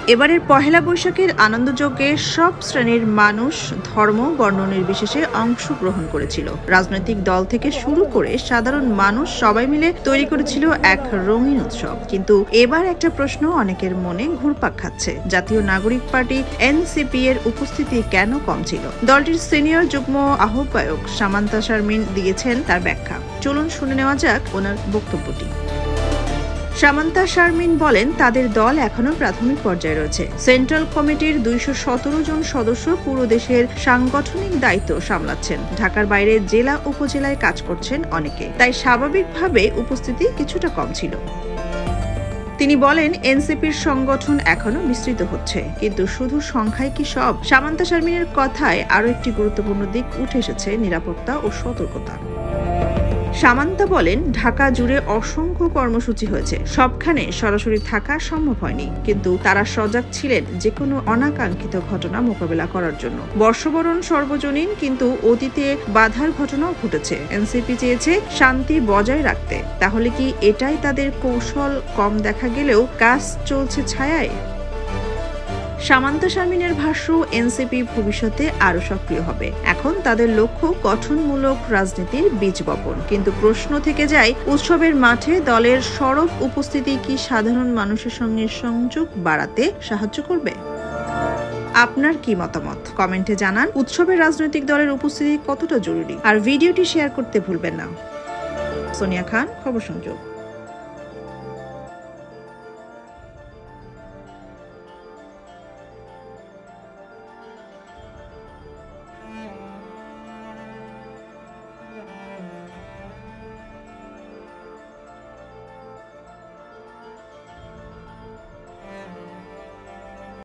এবারের পহেলা বৈশাখের আনন্দযজ্ঞে সব শ্রেণীর মানুষ ধর্ম বর্ণ নির্বিশেষে অংশগ্রহণ করেছিল। রাজনৈতিক দল থেকে শুরু করে সাধারণ মানুষ সবাই মিলে তৈরি করেছিল এক রঙিন উৎসব। কিন্তু এবার একটা প্রশ্ন অনেকের মনে ঘুরপাক খাচ্ছে, জাতীয় নাগরিক পার্টি এনসিপি এর উপস্থিতি কেন কম ছিল? দলটির সিনিয়র যুগ্ম আহ্বায়ক সামান্তা শারমিন দিয়েছেন তার ব্যাখ্যা। চলুন শুনে নেওয়া যাক ওনার বক্তব্যটি। সামান্তা শারমিন বলেন, তাদের দল এখনো প্রাথমিক পর্যায়ে রয়েছে। সেন্ট্রাল কমিটির 217 জন সদস্য পুরো দেশের সাংগঠনিক দায়িত্ব সামলাচ্ছেন। ঢাকার বাইরে জেলা উপজেলায় কাজ করছেন অনেকে, তাই স্বাভাবিকভাবে উপস্থিতি কিছুটা কম ছিল। তিনি বলেন, এনসিপির সংগঠন এখনো বিস্তৃত হচ্ছে, কিন্তু শুধু সংখ্যায় কি সব? সামান্তা শারমিনের কথায় আরও একটি গুরুত্বপূর্ণ দিক উঠে এসেছে, নিরাপত্তা ও সতর্কতা। সামান্তা বলেন, ঢাকা জুড়ে অসংখ্য কর্মসূচি হয়েছে, সবখানে সরাসরি থাকা সম্ভব হয়নি, কিন্তু তারা সজাগ ছিলেন যে কোনো অনাকাঙ্ক্ষিত ঘটনা মোকাবেলা করার জন্য। বর্ষবরণ সর্বজনীন, কিন্তু অতীতে বাধার ঘটনাও ঘটেছে। এনসিপি চেয়েছে শান্তি বজায় রাখতে। তাহলে কি এটাই তাদের কৌশল? কম দেখা গেলেও কাজ চলছে ছায়ায়। সামান্তা শারমিনের ভাষ্য, এনসিপি ভবিষ্যতে আরো সক্রিয় হবে। এখন তাদের লক্ষ্য গঠনমূলক রাজনীতির বীজ বপন। কিন্তু প্রশ্ন থেকে যায়, উৎসবের মাঠে দলের সরব উপস্থিতি কি সাধারণ মানুষের সঙ্গে সংযোগ বাড়াতে সাহায্য করবে? আপনার কি মতামত কমেন্টে জানান। উৎসবের রাজনৈতিক দলের উপস্থিতি কতটা জরুরি? আর ভিডিওটি শেয়ার করতে ভুলবেন না। সোনিয়া খান, খবর সংযোগ।